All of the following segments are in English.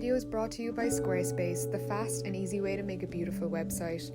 video is brought to you by Squarespace, the fast and easy way to make a beautiful website.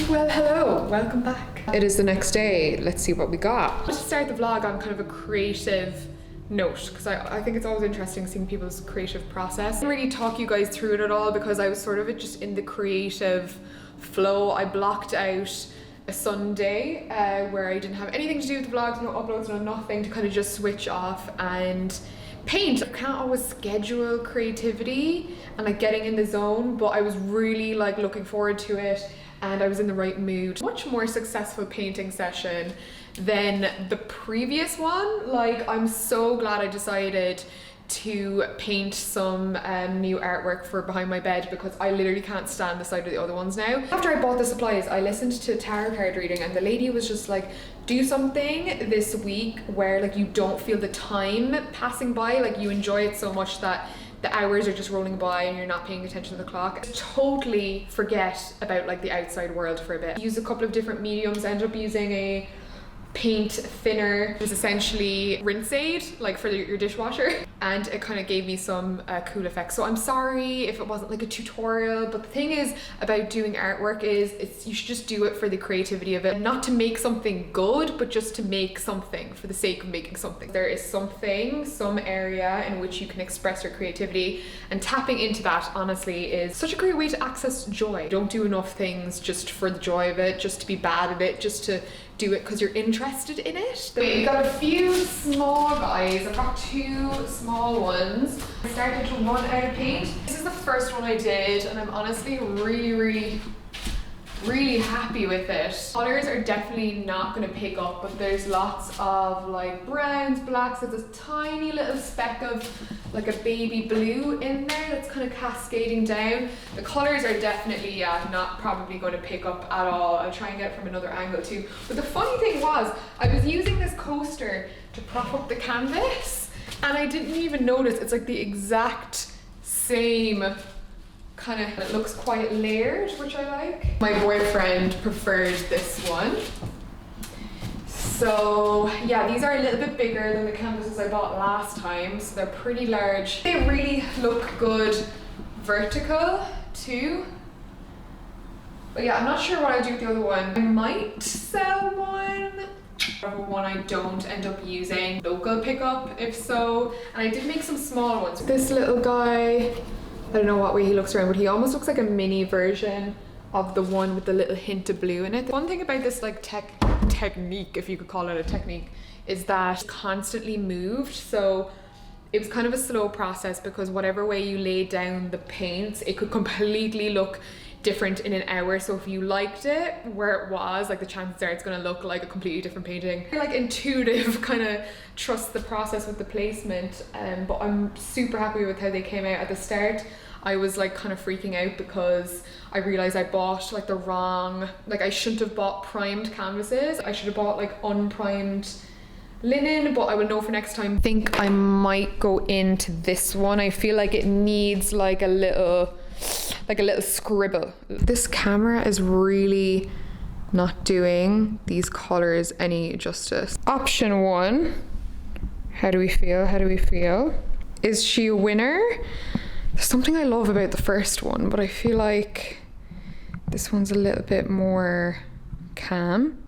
Well, hello, welcome back. It is the next day. Let's see what we got. Let's start the vlog on kind of a creative note, because I think it's always interesting seeing people's creative process. I didn't really talk you guys through it at all because I was sort of just in the creative flow. I blocked out a Sunday where I didn't have anything to do with the vlogs, no uploads, no nothing, to kind of just switch off and paint. I can't always schedule creativity and like getting in the zone, but I was really like looking forward to it and I was in the right mood. Much more successful painting session than the previous one. Like, I'm so glad I decided to paint some new artwork for behind my bed because I literally can't stand the sight of the other ones now. After I bought the supplies, I listened to a tarot card reading and the lady was just like, do something this week where like you don't feel the time passing by, like you enjoy it so much that the hours are just rolling by and you're not paying attention to the clock. Totally forget about like the outside world for a bit. Use a couple of different mediums, end up using a paint thinner, which is essentially rinse aid, like for your dishwasher, and it kind of gave me some cool effects. So I'm sorry if it wasn't like a tutorial, but the thing is about doing artwork is you should just do it for the creativity of it, not to make something good, but just to make something for the sake of making something. There is some area in which you can express your creativity, and tapping into that honestly is such a great way to access joy. Don't do enough things just for the joy of it, just to be bad at it, just to do it because you're interested in it. We've got a few small guys. I've got two small ones. I started to run out of paint. This is the first one I did and I'm honestly really happy with it. Colors are definitely not going to pick up, but there's lots of like browns, blacks. There's a tiny little speck of like a baby blue in there that's kind of cascading down. The colors are definitely not probably going to pick up at all. I'll try and get it from another angle too. But the funny thing was, I was using this coaster to prop up the canvas and I didn't even notice it's like the exact same kind of, it looks quite layered, which I like. My boyfriend preferred this one. So yeah, these are a little bit bigger than the canvases I bought last time, so they're pretty large. They really look good vertical too. But yeah, I'm not sure what I'll do with the other one. I might sell one. One I don't end up using. Local pickup, if so. And I did make some small ones. This little guy, I don't know what way he looks around, but he almost looks like a mini version of the one with the little hint of blue in it. One thing about this like technique, if you could call it a technique, is that it's constantly moved. So it was kind of a slow process because whatever way you laid down the paints, it could completely look different in an hour. So if you liked it where it was, like the chances are it's going to look like a completely different painting. Like intuitive, kind of trust the process with the placement, but I'm super happy with how they came out at the start. I was like kind of freaking out because I realized I bought like the wrong, like I shouldn't have bought primed canvases. I should have bought like unprimed linen, but I will know for next time. I think I might go into this one. I feel like it needs like a little scribble. This camera is really not doing these colors any justice. Option 1. How do we feel? How do we feel? Is she a winner? There's something I love about the first one, but I feel like this one's a little bit more calm.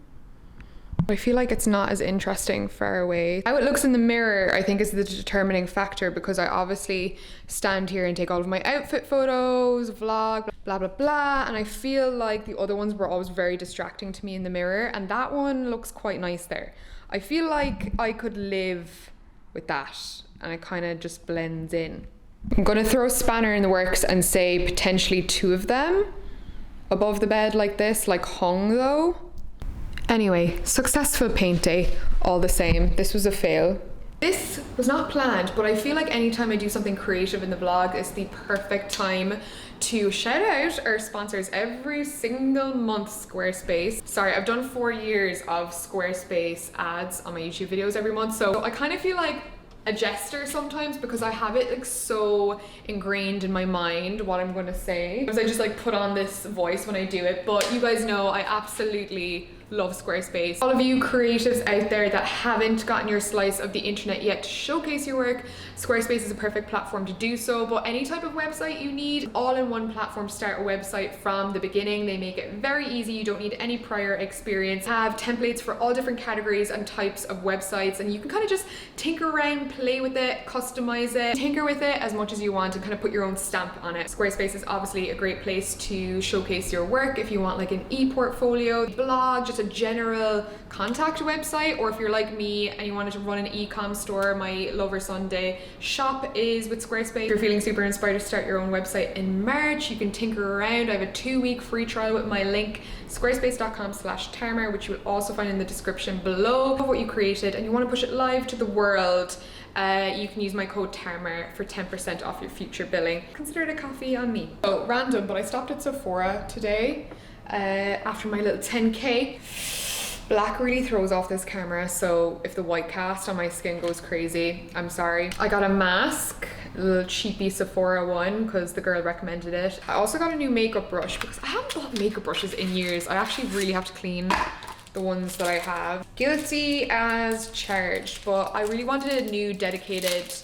I feel like it's not as interesting far away. How it looks in the mirror, I think, is the determining factor, because I obviously stand here and take all of my outfit photos, vlog, blah, blah, blah. And I feel like the other ones were always very distracting to me in the mirror. And that one looks quite nice there. I feel like I could live with that, and it kind of just blends in. I'm gonna throw a spanner in the works and say potentially 2 of them above the bed like this, like hung though. Anyway, successful paint day, all the same. This was a fail. This was not planned, but I feel like anytime I do something creative in the vlog, it's the perfect time to shout out our sponsors every single month, Squarespace. Sorry, I've done 4 years of Squarespace ads on my YouTube videos every month, so I kind of feel like a jester sometimes, because I have it like so ingrained in my mind what I'm gonna say. Because I just like put on this voice when I do it, but you guys know I absolutely love Squarespace. All of you creatives out there that haven't gotten your slice of the internet yet to showcase your work, Squarespace is a perfect platform to do so. But any type of website you need, all in one platform to start a website from the beginning. They make it very easy. You don't need any prior experience. Have templates for all different categories and types of websites, and you can kind of just tinker around, play with it, customize it, tinker with it as much as you want, and kind of put your own stamp on it. Squarespace is obviously a great place to showcase your work if you want like an e-portfolio, blog, just a general contact website, or if you're like me and you wanted to run an e-com store. My Lover Sunday shop is with Squarespace. If you're feeling super inspired to start your own website in March, you can tinker around. I have a 2-week free trial with my link, squarespace.com/Tarmer, which you will also find in the description below. Of what you created and you want to push it live to the world, you can use my code TARMER for 10% off your future billing. Consider it a coffee on me. Oh, random, but I stopped at Sephora today after my little 10k. Black really throws off this camera, so if the white cast on my skin goes crazy, I'm sorry. I got a mask, a little cheapy Sephora one, because the girl recommended it. I also got a new makeup brush, because I haven't bought makeup brushes in years. I actually really have to clean the ones that I have. Guilty as charged, but I really wanted a new dedicated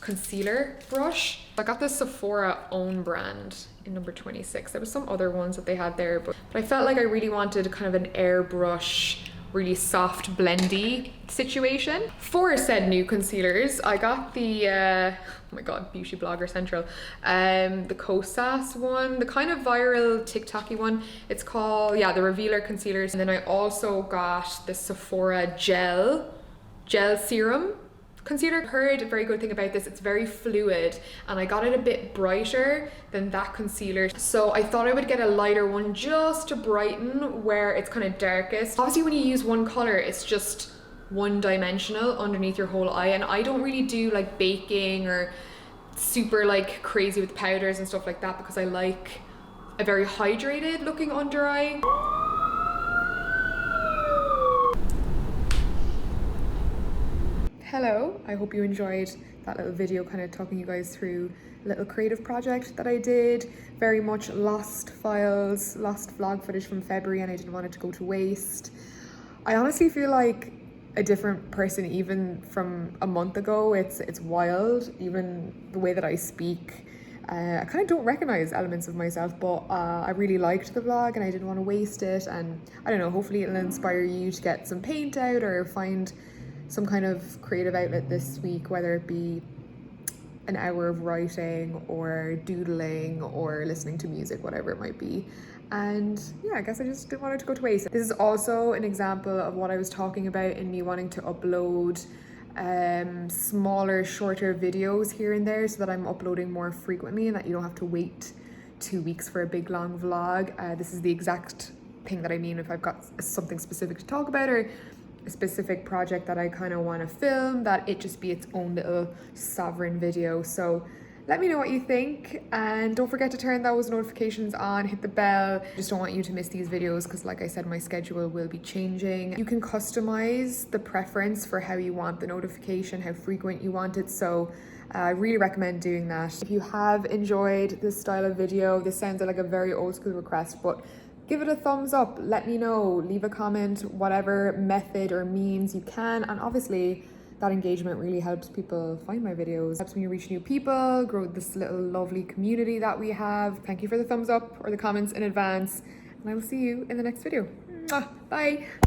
concealer brush. I got this Sephora own brand in number 26. There was some other ones that they had there, but I felt like I really wanted kind of an airbrush, really soft blendy situation. For said new concealers, I got the oh my god, Beauty Blogger Central, the Kosas one, the kind of viral TikToky one. It's called, yeah, the Revealer concealers. And then I also got the Sephora gel serum concealer. Heard a very good thing about this. It's very fluid, and I got it a bit brighter than that concealer, so I thought I would get a lighter one just to brighten where it's kind of darkest. Obviously when you use one color, it's just one dimensional underneath your whole eye, and I don't really do like baking or super like crazy with powders and stuff like that, because I like a very hydrated looking under eye. Hello, I hope you enjoyed that little video kind of talking you guys through a little creative project that I did. Very much lost files, lost vlog footage from February, and I didn't want it to go to waste. I honestly feel like a different person even from a month ago. It's wild, even the way that I speak. I kind of don't recognize elements of myself, but I really liked the vlog and I didn't want to waste it. And I don't know, hopefully it'll inspire you to get some paint out or find some kind of creative outlet this week, whether it be an hour of writing or doodling or listening to music, whatever it might be. And yeah, I guess I just didn't want it to go to waste. This is also an example of what I was talking about in me wanting to upload smaller, shorter videos here and there, so that I'm uploading more frequently and that you don't have to wait 2 weeks for a big long vlog. This is the exact thing that I mean if I've got something specific to talk about, or a specific project that I kind of want to film, that it just be its own little sovereign video. So Let me know what you think, and don't forget to turn those notifications on, hit the bell. Just don't want you to miss these videos because, like I said, my schedule will be changing. You can customize the preference for how you want the notification, how frequent you want it, so I really recommend doing that. If you have enjoyed this style of video, this sounds like a very old school request, but give it a thumbs up, let me know, leave a comment, whatever method or means you can, and obviously that engagement really helps people find my videos, helps me reach new people, grow this little lovely community that we have. Thank you for the thumbs up or the comments in advance, and I will see you in the next video. Mwah. Bye.